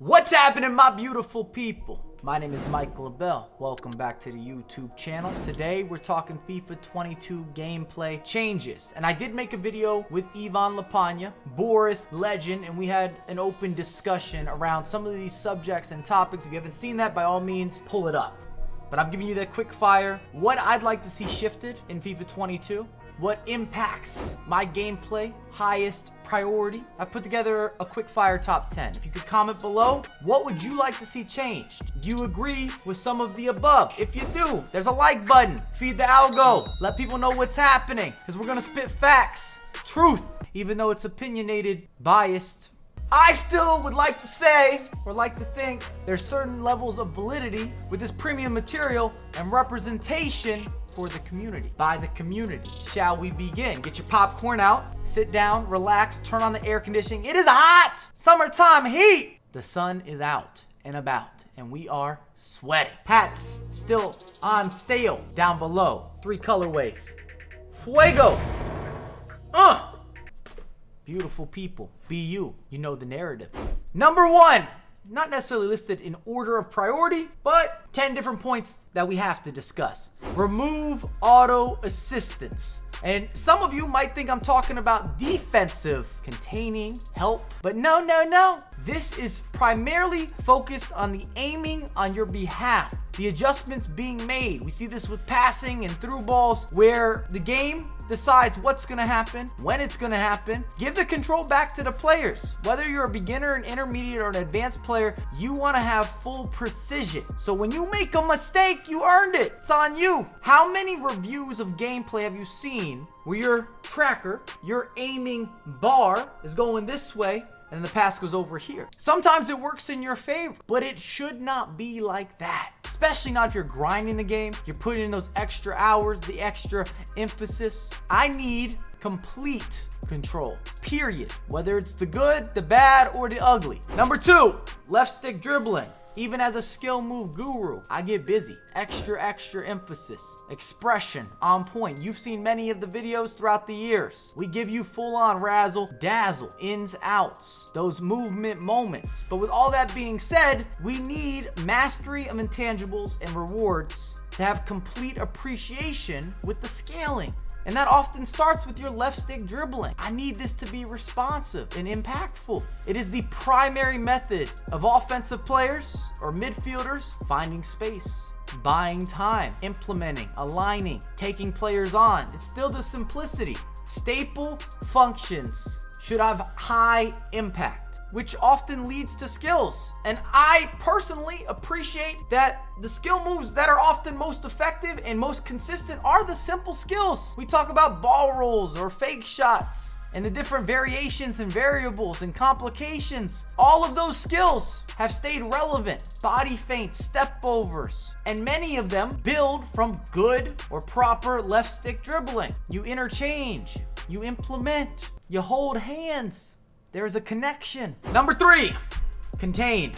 What's happening, my beautiful people? My name is LaBelle. Welcome back to the YouTube channel. Today we're talking FIFA 22 gameplay changes, and I did make a video with Ivan Lapagna, Boris Legend, and we had an open discussion around some of these subjects and topics. If you haven't seen that, by all means pull it up, but I'm giving you that quick fire what I'd like to see shifted in FIFA 22, what impacts my gameplay highest priority. I put together a quick fire top 10. If you could comment below, what would you like to see changed? Do you agree with some of the above? If you do, there's a like button. Feed the algo. Let people know what's happening, because we're gonna spit facts, truth, even though it's opinionated, biased. I still would like to say, or like to think, there's certain levels of validity with this premium material and representation for the community, by the community. Shall we begin? Get your popcorn out, sit down, relax, turn on the air conditioning. It is hot! Summertime heat! The sun is out and about, and we are sweating. Hats still on sale down below. 3 colorways. Fuego! Beautiful people, be you. You know the narrative. Number 1. Not necessarily listed in order of priority, but 10 different points that we have to discuss. Remove auto assistance. And some of you might think I'm talking about defensive containing help, but no. This is primarily focused on the aiming on your behalf, the adjustments being made. We see this with passing and through balls, where the game decides what's going to happen, when it's going to happen. Give the control back to the players. Whether you're a beginner, an intermediate, or an advanced player, you want to have full precision. So when you make a mistake, you earned it. It's on you. How many reviews of gameplay have you seen where your tracker, your aiming bar is going this way and the pass goes over here? Sometimes it works in your favor, but it should not be like that. Especially not if you're grinding the game, you're putting in those extra hours, the extra emphasis. I need complete control, period. Whether it's the good, the bad, or the ugly. Number 2, left stick dribbling. Even as a skill move guru, I get busy. Extra emphasis. Expression on point. You've seen many of the videos throughout the years. We give you full on razzle dazzle, ins, outs, those movement moments. But with all that being said, we need mastery of intangibles and rewards to have complete appreciation with the scaling. And that often starts with your left stick dribbling. I need this to be responsive and impactful. It is the primary method of offensive players or midfielders finding space, buying time, implementing, aligning, taking players on. It's still the simplicity. Staple functions should have high impact, which often leads to skills. And I personally appreciate that the skill moves that are often most effective and most consistent are the simple skills. We talk about ball rolls or fake shots and the different variations and variables and complications. All of those skills have stayed relevant. Body feints, step overs, and many of them build from good or proper left stick dribbling. You interchange, you implement, you hold hands. There's a connection. Number 3, contain,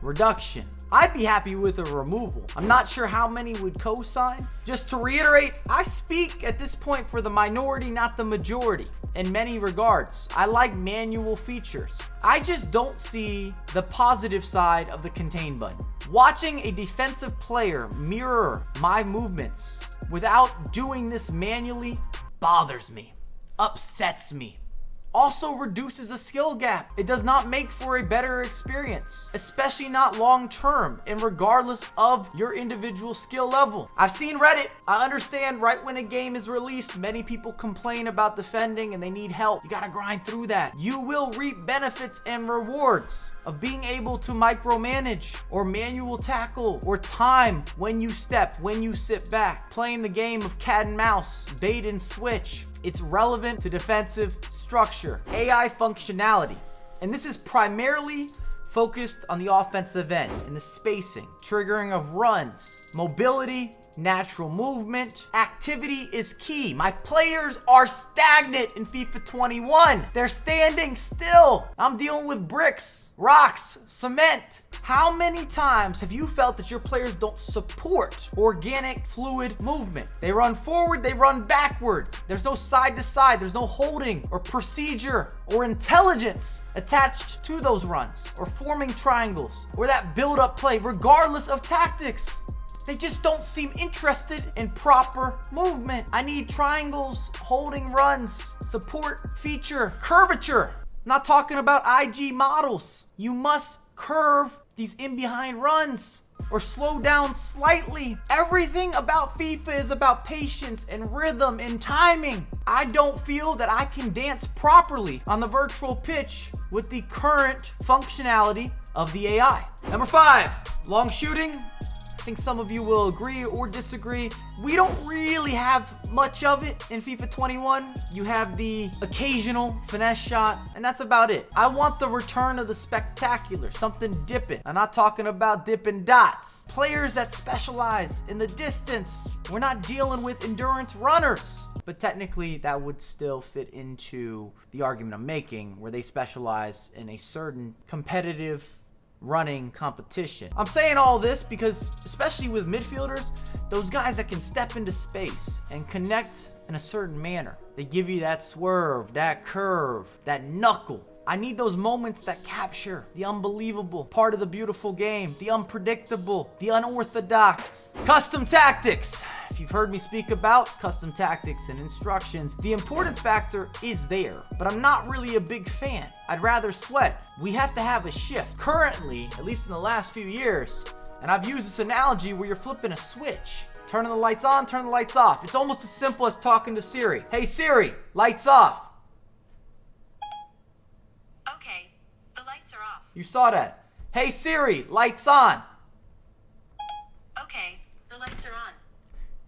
reduction. I'd be happy with a removal. I'm not sure how many would co-sign. Just to reiterate, I speak at this point for the minority, not the majority. In many regards, I like manual features. I just don't see the positive side of the contain button. Watching a defensive player mirror my movements without doing this manually bothers me, upsets me. Also reduces a skill gap. It does not make for a better experience, especially not long term and regardless of your individual skill level. I've seen Reddit. I understand right when a game is released, many people complain about defending and they need help. You gotta grind through that. You will reap benefits and rewards of being able to micromanage or manual tackle or time when you step, when you sit back, playing the game of cat and mouse, bait and switch. It's relevant to defensive structure, AI functionality. And this is primarily focused on the offensive end and the spacing, triggering of runs, mobility, natural movement. Activity is key. My players are stagnant in FIFA 21. They're standing still. I'm dealing with bricks, rocks, cement. How many times have you felt that your players don't support organic, fluid movement? They run forward, they run backwards. There's no side to side, there's no holding or procedure or intelligence attached to those runs or forming triangles or that build-up play, regardless of tactics. They just don't seem interested in proper movement. I need triangles, holding runs, support feature, curvature. I'm not talking about IG models. You must curve these in behind runs or slow down slightly. Everything about FIFA is about patience and rhythm and timing. I don't feel that I can dance properly on the virtual pitch with the current functionality of the AI. Number 5, long shooting. I think some of you will agree or disagree. We don't really have much of it in FIFA 21. You have the occasional finesse shot, and that's about it. I want the return of the spectacular, something dipping. I'm not talking about dipping dots. Players that specialize in the distance. We're not dealing with endurance runners. But technically, that would still fit into the argument I'm making, where they specialize in a certain competitive running competition. I'm saying all this because, especially with midfielders, those guys that can step into space and connect in a certain manner, they give you that swerve, that curve, that knuckle. I need those moments that capture the unbelievable part of the beautiful game, the unpredictable, the unorthodox. Custom tactics. If you've heard me speak about custom tactics and instructions, the importance factor is there, but I'm not really a big fan. I'd rather sweat. We have to have a shift. Currently, at least in the last few years, and I've used this analogy where you're flipping a switch. Turning the lights on, turn the lights off. It's almost as simple as talking to Siri. Hey Siri, lights off. Okay, the lights are off. You saw that. Hey Siri, lights on. Okay, the lights are on.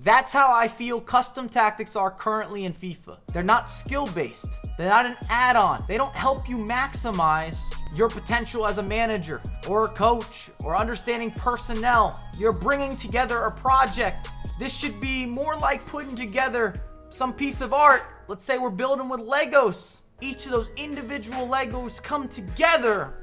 That's how I feel custom tactics are currently in FIFA. They're not skill-based. They're not an add-on. They don't help you maximize your potential as a manager or a coach or understanding personnel. You're bringing together a project. This should be more like putting together some piece of art. Let's say we're building with Legos. Each of those individual Legos come together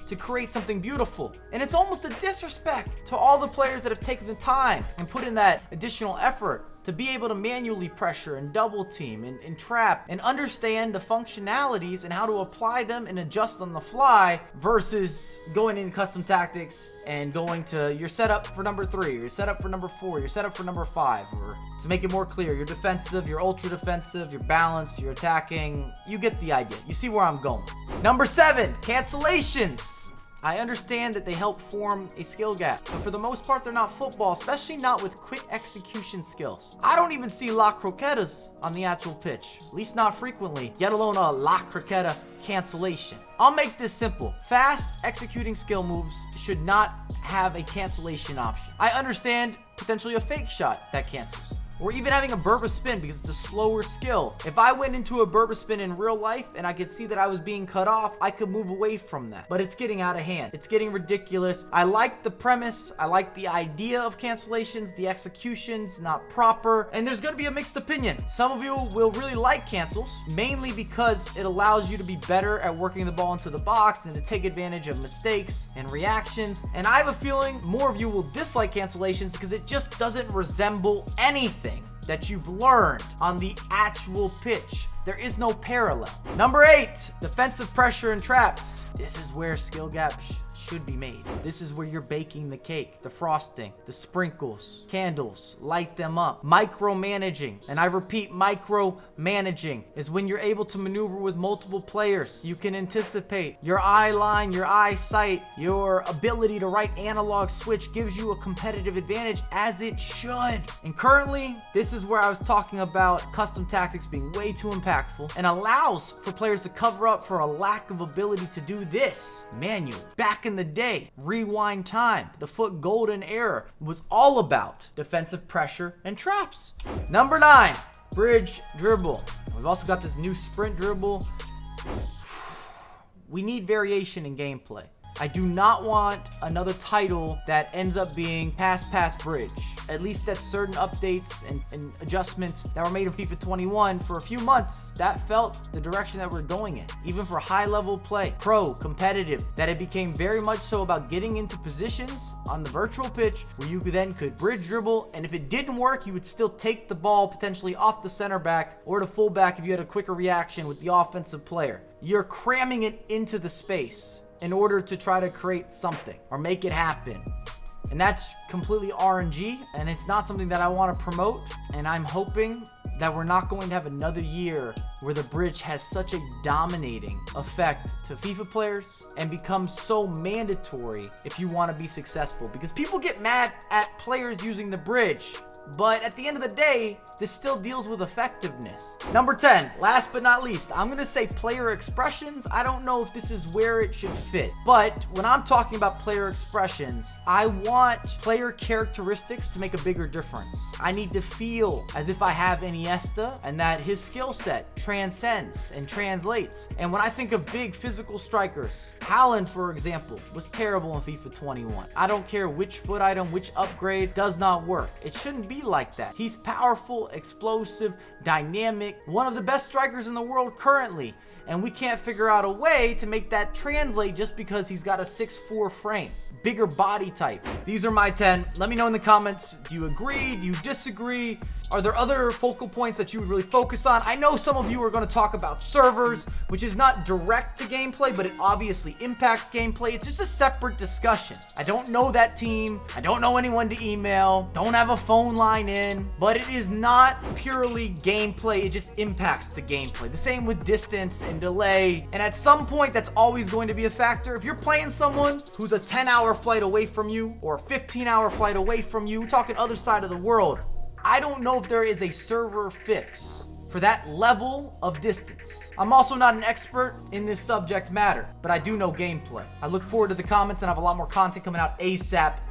to create something beautiful. And it's almost a disrespect to all the players that have taken the time and put in that additional effort to be able to manually pressure and double team and trap and understand the functionalities and how to apply them and adjust on the fly versus going in custom tactics and going to your setup for number 3, your setup for number 4, your setup for number 5, or to make it more clear, you're defensive, you're ultra defensive, you're balanced, you're attacking. You get the idea. You see where I'm going. Number 7, cancellations. I understand that they help form a skill gap, but for the most part, they're not football, especially not with quick execution skills. I don't even see La Croquetas on the actual pitch, at least not frequently, yet alone a La Croqueta cancellation. I'll make this simple. Fast executing skill moves should not have a cancellation option. I understand potentially a fake shot that cancels, or even having a Berba spin because it's a slower skill. If I went into a Berba spin in real life and I could see that I was being cut off, I could move away from that. But it's getting out of hand. It's getting ridiculous. I like the premise. I like the idea of cancellations. The execution's not proper. And there's gonna be a mixed opinion. Some of you will really like cancels, mainly because it allows you to be better at working the ball into the box and to take advantage of mistakes and reactions. And I have a feeling more of you will dislike cancellations because it just doesn't resemble anything that you've learned on the actual pitch. There is no parallel. Number 8, defensive pressure and traps. This is where skill gaps should be made. This is where you're baking the cake, the frosting, the sprinkles, candles, light them up. Micromanaging, and I repeat, micromanaging is when you're able to maneuver with multiple players. You can anticipate your eye line, your eyesight, your ability to right analog switch gives you a competitive advantage, as it should. And currently, this is where I was talking about custom tactics being way too impactful and allows for players to cover up for a lack of ability to do this manually. Back in the day, rewind time, the foot golden era was all about defensive pressure and traps. Number 9, bridge dribble. We've also got this new sprint dribble. We need variation in gameplay. I do not want another title that ends up being pass bridge. At least at certain updates and adjustments that were made in FIFA 21 for a few months, that felt the direction that we're going in. Even for high level play, pro, competitive, that it became very much so about getting into positions on the virtual pitch where you then could bridge dribble, and if it didn't work, you would still take the ball potentially off the center back or the fullback if you had a quicker reaction with the offensive player. You're cramming it into the space in order to try to create something or make it happen. And that's completely RNG, and it's not something that I want to promote. And I'm hoping that we're not going to have another year where the bridge has such a dominating effect to FIFA players and becomes so mandatory if you want to be successful. Because people get mad at players using the bridge, but at the end of the day, this still deals with effectiveness. Number 10, last but not least, I'm going to say player expressions. I don't know if this is where it should fit, but when I'm talking about player expressions, I want player characteristics to make a bigger difference. I need to feel as if I have Iniesta and that his skill set transcends and translates. And when I think of big physical strikers, Haaland, for example, was terrible in FIFA 21. I don't care which foot item, which upgrade, does not work. It shouldn't be like that. He's powerful, explosive, dynamic, one of the best strikers in the world currently, and we can't figure out a way to make that translate just because he's got a 6'4" frame, bigger body type. These are my 10. Let me know in the comments, do you agree? Do you disagree? Are there other focal points that you would really focus on? I know some of you are going to talk about servers, which is not direct to gameplay, but it obviously impacts gameplay. It's just a separate discussion. I don't know that team. I don't know anyone to email. Don't have a phone line in, but it is not purely gameplay. It just impacts the gameplay. The same with distance and delay. And at some point, that's always going to be a factor. If you're playing someone who's a 10-hour flight away from you or a 15-hour flight away from you, talking other side of the world, I don't know if there is a server fix for that level of distance. I'm also not an expert in this subject matter, but I do know gameplay. I look forward to the comments and I have a lot more content coming out ASAP.